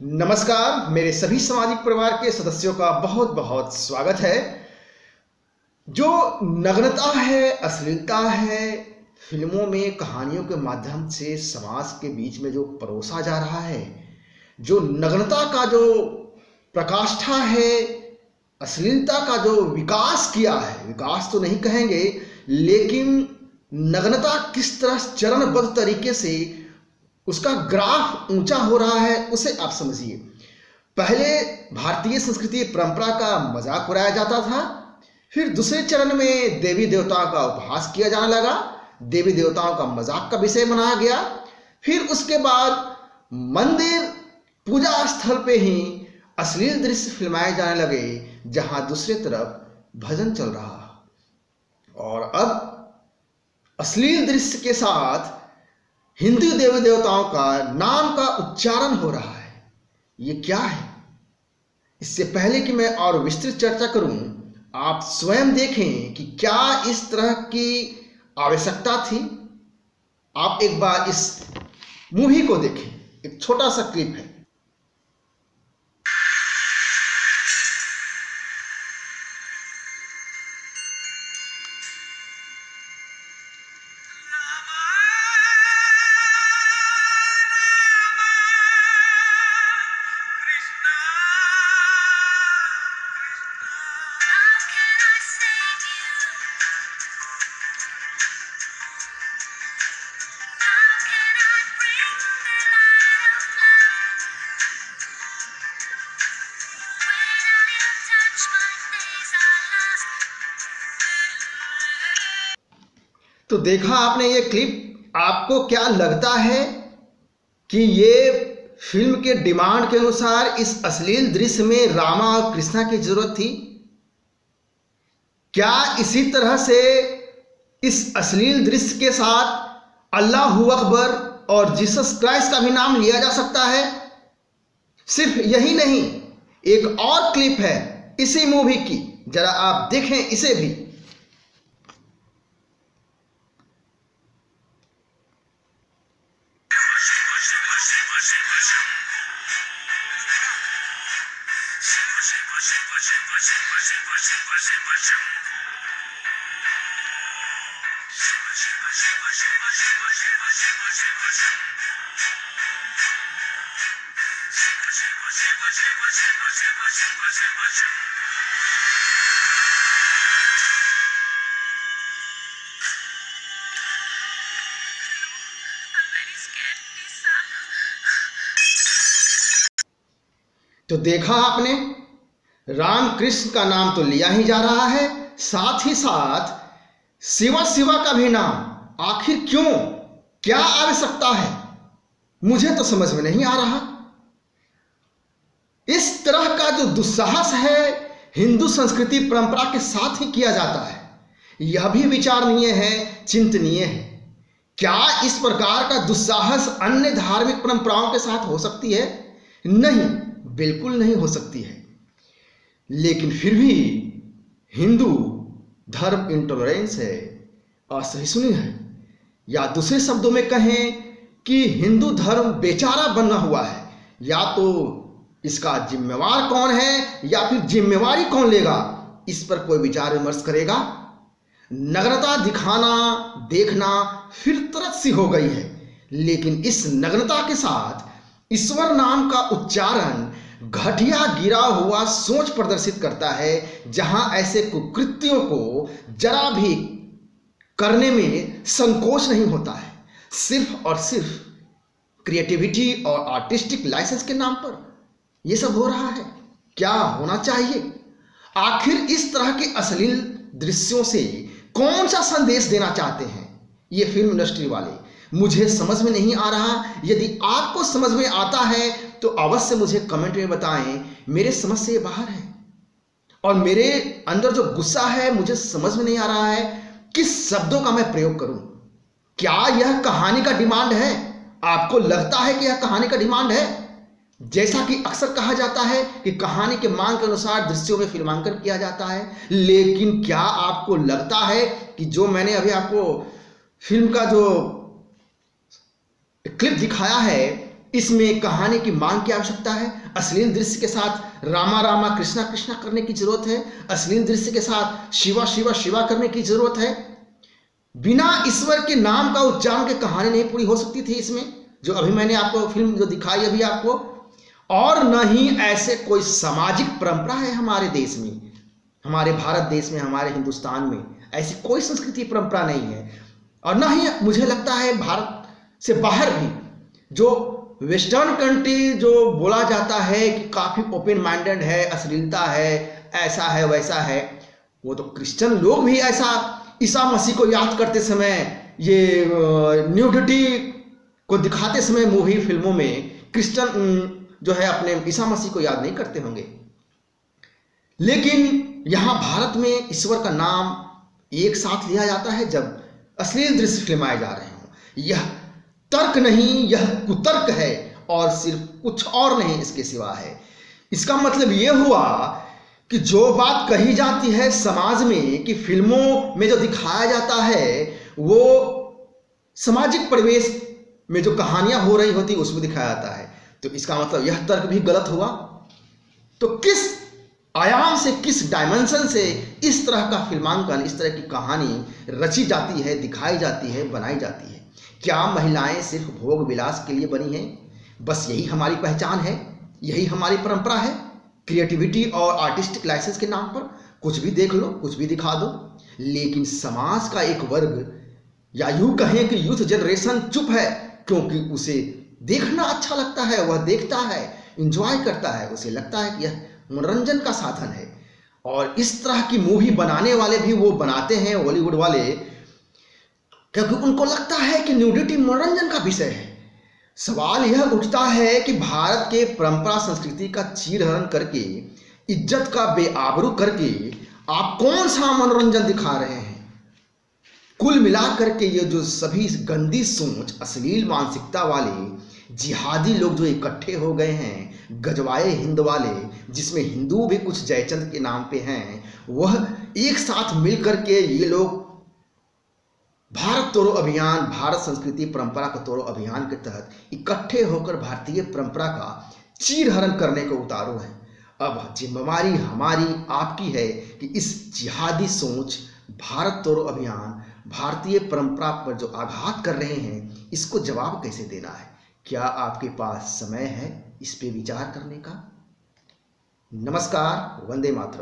नमस्कार, मेरे सभी सामाजिक परिवार के सदस्यों का बहुत बहुत स्वागत है। जो नग्नता है, अश्लीलता है, फिल्मों में कहानियों के माध्यम से समाज के बीच में जो परोसा जा रहा है, जो नग्नता का जो प्रकाष्ठा है, अश्लीलता का जो विकास किया है, विकास तो नहीं कहेंगे, लेकिन नग्नता किस तरह चरणबद्ध तरीके से उसका ग्राफ ऊंचा हो रहा है, उसे आप समझिए। पहले भारतीय संस्कृति परंपरा का मजाक उड़ाया जाता था, फिर दूसरे चरण में देवी देवताओं का उपहास किया जाने लगा, देवी देवताओं का मजाक का विषय बनाया गया। फिर उसके बाद मंदिर पूजा स्थल पे ही अश्लील दृश्य फिल्माए जाने लगे, जहां दूसरी तरफ भजन चल रहा। और अब अश्लील दृश्य के साथ हिंदू देवी देवताओं का नाम का उच्चारण हो रहा है। ये क्या है? इससे पहले कि मैं और विस्तृत चर्चा करूं, आप स्वयं देखें कि क्या इस तरह की आवश्यकता थी। आप एक बार इस मूवी को देखें, एक छोटा सा क्लिप है। तो देखा आपने ये क्लिप, आपको क्या लगता है कि ये फिल्म के डिमांड के अनुसार इस अश्लील दृश्य में रामा और कृष्णा की जरूरत थी? क्या इसी तरह से इस अश्लील दृश्य के साथ अल्लाहू अकबर और जीसस क्राइस्ट का भी नाम लिया जा सकता है? सिर्फ यही नहीं, एक और क्लिप है इसी मूवी की, जरा आप देखें इसे भी। तो देखा आपने, राम कृष्ण का नाम तो लिया ही जा रहा है, साथ ही साथ शिवा शिवा का भी नाम। आखिर क्यों? क्या आवश्यकता है? मुझे तो समझ में नहीं आ रहा। इस तरह का जो दुस्साहस है हिंदू संस्कृति परंपरा के साथ ही किया जाता है, यह भी विचारणीय है, चिंतनीय है। क्या इस प्रकार का दुस्साहस अन्य धार्मिक परंपराओं के साथ हो सकती है? नहीं, बिल्कुल नहीं हो सकती है। लेकिन फिर भी हिंदू धर्म इंटॉलरेंस है, असहिष्णु है, या दूसरे शब्दों में कहें कि हिंदू धर्म बेचारा बना हुआ है। या तो इसका जिम्मेवार कौन है या फिर जिम्मेवारी कौन लेगा, इस पर कोई विचार विमर्श करेगा। नग्नता दिखाना, देखना फितरत सी हो गई है, लेकिन इस नग्नता के साथ ईश्वर नाम का उच्चारण घटिया गिरा हुआ सोच प्रदर्शित करता है, जहां ऐसे कुकृत्यों को जरा भी करने में संकोच नहीं होता है, सिर्फ और सिर्फ क्रिएटिविटी और आर्टिस्टिक लाइसेंस के नाम पर यह सब हो रहा है। क्या होना चाहिए? आखिर इस तरह के अश्लील दृश्यों से कौन सा संदेश देना चाहते हैं ये फिल्म इंडस्ट्री वाले? मुझे समझ में नहीं आ रहा। यदि आपको समझ में आता है तो अवश्य मुझे कमेंट में बताएं। मेरे समझ से ये बाहर है, और मेरे अंदर जो गुस्सा है, मुझे समझ में नहीं आ रहा है किस शब्दों का मैं प्रयोग करूं। क्या यह कहानी का डिमांड है? आपको लगता है कि यह कहानी का डिमांड है? जैसा कि अक्सर कहा जाता है कि कहानी के मांग के अनुसार दृश्यों में फिल्मांकन किया जाता है, लेकिन क्या आपको लगता है कि जो मैंने अभी आपको फिल्म का जो क्लिप दिखाया है, इसमें कहानी की मांग की आवश्यकता है। अश्लील दृश्य के साथ रामा रामा कृष्णा कृष्णा करने की जरूरत है। अश्लील दृश्य के साथ शिवा शिवा शिवा करने की जरूरत है। बिना ईश्वर के नाम का उच्चारण के कहानी नहीं पूरी हो सकती थी इसमें, जो अभी मैंने आपको फिल्म जो दिखाई अभी आपको। और न ही ऐसे कोई सामाजिक परंपरा है हमारे देश में, हमारे भारत देश में, हमारे हिंदुस्तान में ऐसी कोई संस्कृति परंपरा नहीं है। और न ही मुझे लगता है भारत से बाहर भी जो वेस्टर्न कंट्री जो बोला जाता है कि काफ़ी ओपन माइंडेड है, अश्लीलता है, ऐसा है वैसा है, वो तो क्रिश्चियन लोग भी ऐसा ईसा मसीह को याद करते समय, ये न्यूडिटी को दिखाते समय मूवी फिल्मों में क्रिश्चियन जो है अपने ईसा मसीह को याद नहीं करते होंगे। लेकिन यहाँ भारत में ईश्वर का नाम एक साथ लिया जाता है जब अश्लील दृश्य फिल्माए जा रहे हों। यह तर्क नहीं, यह कुतर्क है और सिर्फ कुछ और नहीं इसके सिवा है। इसका मतलब यह हुआ कि जो बात कही जाती है समाज में कि फिल्मों में जो दिखाया जाता है वो सामाजिक परिवेश में जो कहानियां हो रही होती उसमें दिखाया जाता है, तो इसका मतलब यह तर्क भी गलत हुआ। तो किस आयाम से, किस डायमेंशन से इस तरह का फिल्मांकन, इस तरह की कहानी रची जाती है, दिखाई जाती है, बनाई जाती है? क्या महिलाएं सिर्फ भोग विलास के लिए बनी हैं? बस यही हमारी पहचान है, यही हमारी परंपरा है? क्रिएटिविटी और आर्टिस्टिक लाइसेंस के नाम पर कुछ भी देख लो, कुछ भी दिखा दो। लेकिन समाज का एक वर्ग, या यूं कहें कि यूथ जनरेशन चुप है, क्योंकि उसे देखना अच्छा लगता है, वह देखता है, इंजॉय करता है, उसे लगता है कि यह मनोरंजन का साधन है। और इस तरह की मूवी बनाने वाले भी वो बनाते हैं, बॉलीवुड वाले, क्योंकि उनको लगता है कि न्यूडिटी मनोरंजन का विषय है। सवाल यह उठता है कि भारत के परंपरा संस्कृति का चीरहरण करके, इज्जत का बेआबरू करके आप कौन सा मनोरंजन दिखा रहे हैं? कुल मिलाकर के ये जो सभी गंदी सोच, अश्लील मानसिकता वाले जिहादी लोग जो इकट्ठे हो गए हैं, गजवाए हिंद वाले, जिसमें हिंदू भी कुछ जयचंद के नाम पे हैं, वह एक साथ मिलकर के ये लोग भारत तोड़ो अभियान, भारत संस्कृति परंपरा का तोड़ो अभियान के तहत इकट्ठे होकर भारतीय परंपरा का चीरहरण करने को उतारू है। अब जिम्मेवारी हमारी, आपकी है कि इस जिहादी सोच, भारत तोड़ो अभियान, भारतीय परंपरा पर जो आघात कर रहे हैं, इसको जवाब कैसे देना है? क्या आपके पास समय है इस पे विचार करने का? नमस्कार, वंदे मातरम।